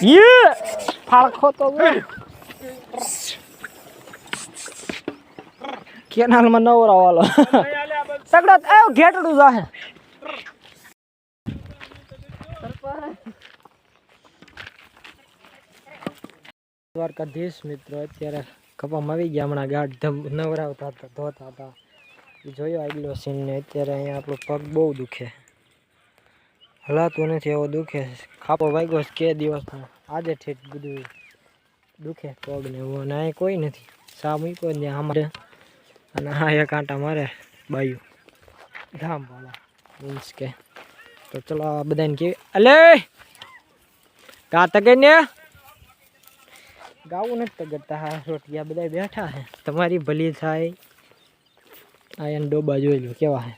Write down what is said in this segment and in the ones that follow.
ये फाड़खो तो केनाल में नवरा वाला सगड़ा ए घेटड़ू जा है દ્વારકાધીશ મિત્રો અત્યારે કપામાં આવી ગયા હમણાં ગાઢ નવરાવતા હતા ધોતા હતા જોયો આગલો સીન ને અત્યારે અહીંયા આપણો પગ બહુ દુખે હલાતું નથી એવો દુખે ખાપો વાગ્યો કે દિવસ આજે ઠેઠ બધું દુખે પગ ને એવું અને અહીં કોઈ નથી સા મૂક્યો ને અમારે અને હા એક આંટા મારે બાયું ધામ વાળા મીન્સ કે તો ચલો આ બધાને કેવી અલે કા તકે ને ગાવું નથી તગડતા હા રોટિયા બધા બેઠા હે તમારી ભલી થાય આ એને ડોબા જોઈ લો કેવા હે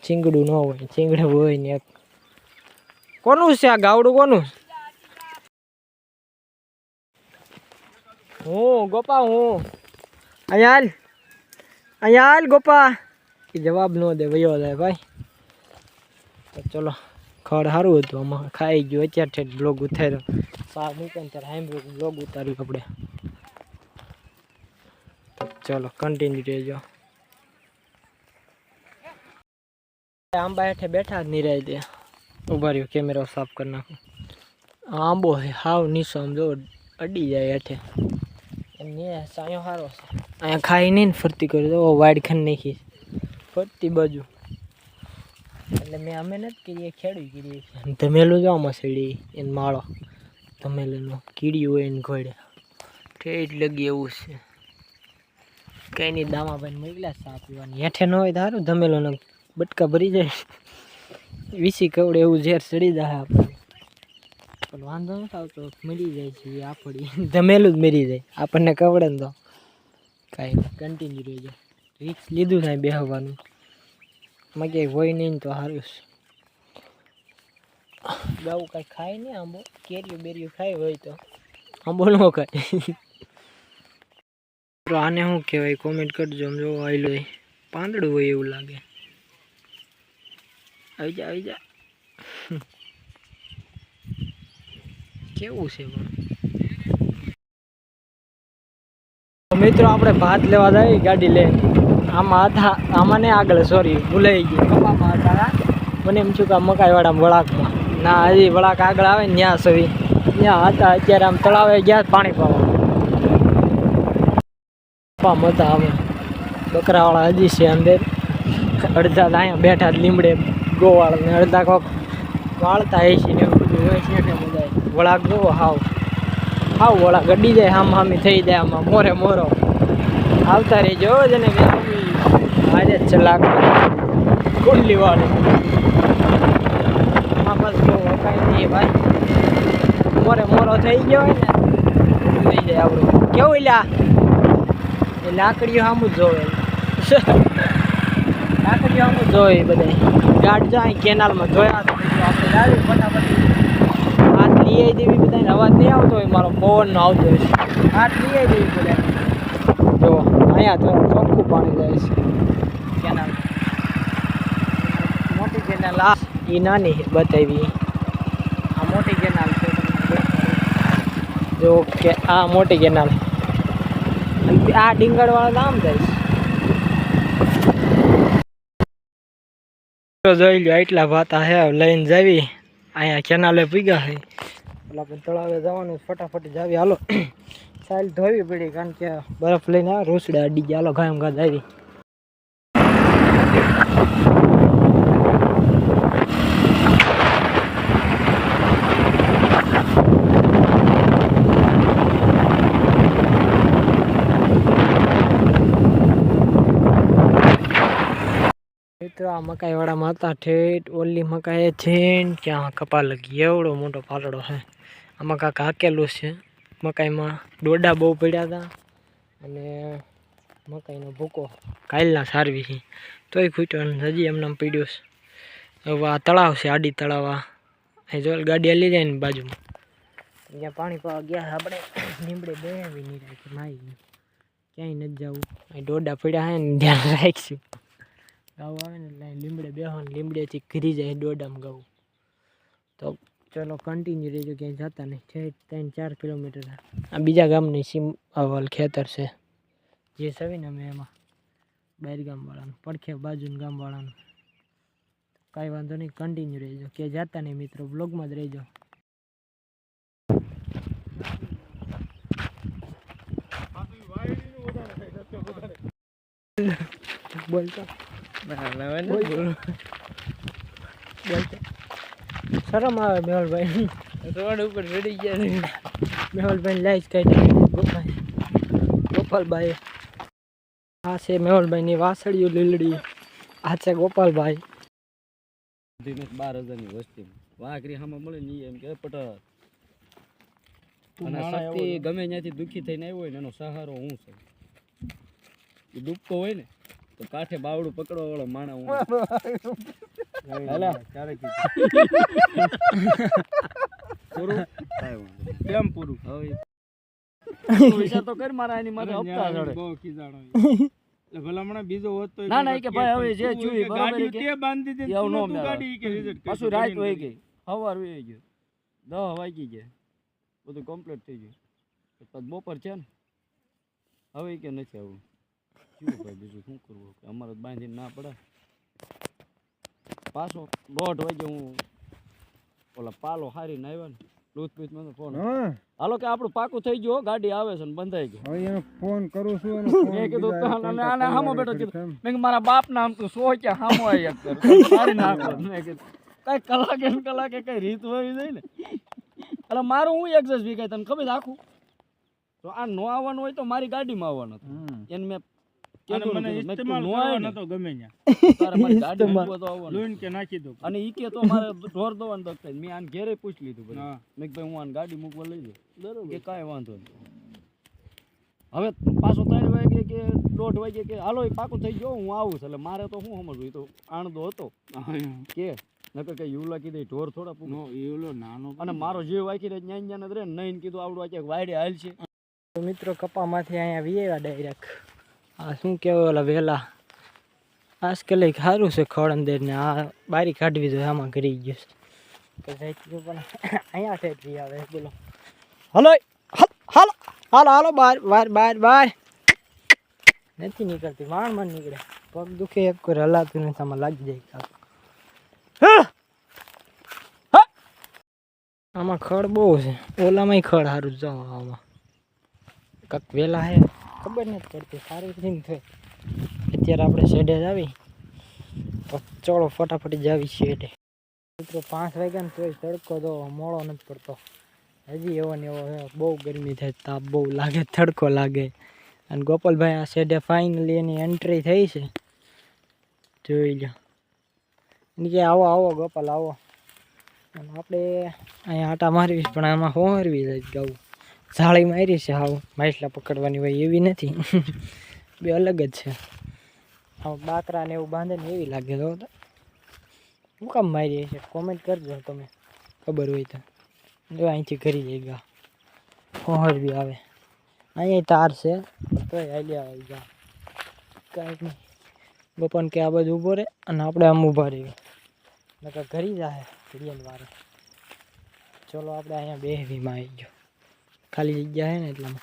ચીંગડું ન હોય ચીંગડું હોય ને એક કોનું છે આ ગાવડું કોનું હું ગોપા હું અહીંયા ગોપા એ જવાબ ન દે વયો જાય ભાઈ તો ચલો ખડ સારું હતું આમાં ખાઈ ગયું અત્યારે ઠેઠ બ્લોગ ઉતાર્યો સા મૂકે ત્યારે હાઈમ બ્લોગ ઉતાર્યું આપણે તો ચલો કન્ટિન્યુ રહેજો આંબા હેઠે બેઠા જ નહીં રહી દે ઉભા રહ્યો કેમેરા સાફ કરી નાખું આંબો હે હાવ નીચો આમ જો અડી જાય હેઠે એમને સાયો સારો છે અહીંયા ખાઈ નહીં ને ફરતી કરી દો વાડ ખાને નાખી ફરતી બાજુ એટલે મેં અમે નથી કરીએ ખેડવી કરીએ ધમેલું જો આમાં સીડી એને માળો ધમેલુંનો કીડી હોય એને ઘોડે ઠેઠ લગી એવું છે કંઈ નહીં દામાભાઈ મોકલ્યા ચા પીવાની હેઠે ન હોય તો સારું ધમેલોનો બટકા ભરી જાય વીસી કવડે એવું ઝેર ચડી જાય આપણને પણ વાંધો નથી આવતો મરી જાય છે આપડી ધમેલું જ મરી જાય આપણને કવડે ને તો કાંઈ કન્ટિન્યુ રહી જાય રિક્સ લીધું થાય બેહવાનું માં ક્યાંય હોય નહીં તો સારું છે ગાવું કાંઈ ખાય નહીં આંબો કેરીઓ બેરીઓ ખાય હોય તો આંબો ન ખાય તો આને શું કહેવાય કોમેન્ટ કરજો આમ જો આવેલો પાંદડું હોય એવું લાગે આવી જા કેવું છે પણ મિત્રો આપણે ભાત લેવા જાય ગાડી લે આમાં હતા આમાં ને આગળ સોરી ભૂલાઈ ગઈ કપામાં હતા મને એમ છું કે મકાઈવાળા વળાકમાં ના હજી વળાક આગળ આવે ને ત્યાં સવી ત્યાં હતા અત્યારે આમ તળાવે ગયા પાણી પાવા હતા અમે બકરાવાળા હજી છે અંદર અડધા અહીંયા બેઠા લીમડે ગોવાળ ને અડધા કોક વાળતા એસી ને એવું બધું હોય છે બધા વળાક જોવો હાવ વળાક ગડી જાય હામી થઈ જાય આમાં મોરે મોરો આવતા રહેજો જને આજે જ ચલાક કુંડલી વાળી આમાં બસ બહુ કાંઈ નહીં ભાઈ મોરે મોરો થઈ ગયો હોય ને થઈ જાય આપણું કેવું લ્યા એ લાકડીઓ સામું જ જોવે લાકડીઓ સામું જોવે બધા ગાઢ જાય કેનાલમાં જોયા તો આપણે લાવી ફટાફટ હાથ લઈ આવી દેવી બધાને અવાજ નહીં આવતો હોય મારો પવનનો આવતો હોય હાથ લઈ આવી દેવી બધા જો અહીંયા તો ચોખ્ખું પાણી જાય છે કેનાલ મોટી કેનાલ આ એ નાની બતાવી આ મોટી કેનાલ છે જો કે આ મોટી કેનાલ અને આ ડીંગળવાળા આમ જાય છે જોઈ લો એટલા ભાતા હે લઈને જાવી અહીંયા કેનાલે પીગા છે એટલે આપણે તળાવે જવાનું ફટાફટ જાવી હાલો સાઈલ ધોવી પડી કારણ કે બરફ લઈને આવે રોસડા અડી ગયા હાલો ગામ ઘા આવી મિત્રો આ મકાઈવાળામાં હતા ઠેઠ ઓલી મકાઈ છે ત્યાં કપા લગી એવડો મોટો પાલડો છે આમાં કાંક હાકેલું છે મકાઈમાં ડોડા બહુ પડ્યા હતા અને મકાઈનો ભૂકો કાલના સારવી છે તોય ખૂટ્યો હજી એમને પડ્યો છે હવે આ તળાવ છે આડી તળાવ આ જો ગાડી હાલી જાય ને બાજુમાં ત્યાં પાણી પાવા ગયા આપણે લીમડે બેવી નહીં રાખી મારી ક્યાંય નથી જવું. અહીં ડોડા પડ્યા હે ને ધ્યાન રાખીશું. ગાવું આવે ને એટલે લીમડે બેહવાનું, લીમડેથી ઘરી જાય ડોડામાં ગાવું. તો ચલો કન્ટિન્યુ રહેજો, ક્યાંય જતા નહીં. છે 3-4 કિલોમીટર આ બીજા ગામની સીમ અવલ ખેતર છે જે સવીને અમે એમાં બહાર ગામવાળાનું પડખે બાજુનું ગામવાળાનું. કાંઈ વાંધો નહીં, કન્ટિન્યુ રહેજો, ક્યાંય જતા નહીં મિત્રો, બ્લોગમાં જ રહેજો. બોલતો શરમ આવે મેહુલભાઈ, રોડ ઉપર ચડી ગયા. મેહુલભાઈ લાઈસ કાઢી ગોપાલભાઈ. આ છે મેહુલભાઈની વાસળીઓ લીલડી. આ છે ગોપાલભાઈ. 12,000 ની વસ્તી વાઘરી હામાં મળે ને એમ કે પટર અને શક્તિ ગમે ત્યાંથી દુખી થઈને આવ્યો હોય ને એનો સહારો હું છું. એ ડૂબતો હોય ને તો કાંઠે બાવડું પકડવા વાળો માણા હું. પૂરું કેમ પૂરું હવે વિચાર તો કર મારા એની માથે હપ્તા ચડે બહુ ખીજાણો ભલામણા બીજો હોત તો ના ના કે ભાઈ હવે જે જોઈ બરાબર કે તે બાંધી દે એવું નો ગાડી કે રિઝલ્ટ પાછું રાત હોય ગઈ સવાર હોય ગયો 10 વાગી ગયા બધું કમ્પ્લીટ થઈ ગયું. પછી બપોર છે ને હવે કે નથી આવું શું ભાઈ બીજું શું કરવું કે અમારે બાંધીને ના પડે. પાછો 1:30 વાગે હું ઓલા પાલો હારીને આવ્યા ને લૂથપીથ મને ફોન હાલો કે આપણું પાકું થઈ ગયું ગાડી આવે છે ને બંધાઈ ગઈ. હવે એને ફોન કરું છું એને મેં કીધું આને હામો બેઠો કીધું મેં મારા બાપ નામ તું સો કે હામો આવી એક કર સારી નાખો. મેં કીધું કઈ કલાકે કઈ રીત હોય જાય ને એટલે મારું હું એડજસ્ટ બી કઈ તને ખબર આખું તો આ નો આવવાનું હોય તો મારી ગાડીમાં આવવાનું હતું એને મેં અને ઈ કે તો મારે ઢોર દોવાનું દખતા મેં આને ઘેરે પૂછી લીધું મેં ભાઈ હું આને ગાડી મૂકવા લઈ જાઉં બરોબર કે કાંઈ વાંધો નહીં. હવે પાછો 3 વાગે કે 1:30 વાગે કે હાલો એ પાકું થઈ ગયો હું આવું છું એટલે મારે તો શું સમજવું એ તો આણંદો હતો કે નકર કઈ યુલા કીધું ઢોર થોડા પૂરો યુલો નાનો અને મારો જીવ વાંકી રહે ન્યા રહે નહીં કીધું આવડું વાંચે વાયડે હાલ છે. મિત્રો કપામાંથી અહીંયા વીએવા ડાયરેક્ટ આ શું કહેવાય ઓલા વહેલા આજકાલ એક સારું છે ખડ ને આ બારી કાઢવી જોઈએ આમાં કરી ગયું છે પણ અહીંયા ઠેઠી આવે બોલો હલો હાલો હાલો હાલો બાર બાર બાર બાર નથી નીકળતી માંડ નીકળે પગ દુખે એક કોઈ હલાતું નથી આમાં લાગી જાય. આમાં ખડ બહુ છે ઓલામાંય ખડ સારું જાઓ આમાં કાંક વહેલા હે ખબર નથી પડતી સારી રીત થઈ. અત્યારે આપણે શેડે જ આવી તો ચલો ફટાફટી જ આવી શેડે. મિત્રો 5 વાગ્યા ને તોય તડકો તો મોડો નથી પડતો હજી એવો ને એવો બહુ ગરમી થાય તાપ બહુ લાગે તડકો લાગે. અને ગોપાલભાઈ આ શેડે ફાઇનલી એની એન્ટ્રી થઈ છે જોઈ લો એને કે આવો આવો ગોપાલ આવો. અને આપણે અહીંયા આટા મારવી પણ આમાં હોરવી જાય ગાવું જાળી મારી છે હાવ માછલા પકડવાની હોય એવી નથી બે અલગ જ છે. આમ બાકરા ને એવું બાંધે ને એવી લાગે તો શું કામ મારી છે કોમેન્ટ કરજો તમે ખબર હોય તો. જો અહીંથી કરી જાય ગા હોહર બી આવે અહીંયા તાર છે તોય હાલ્યા આવી જા કાંઈક નહીં. બપન કે આ બાજુ ઊભો રહે અને આપણે આમ ઊભા રહીએ નકર ઘરી જાય ઘડિયાળ વારે. ચલો આપણે અહીંયા બેહવીમાં આવી ગયો ખાલી જગ્યા છે ને એટલામાં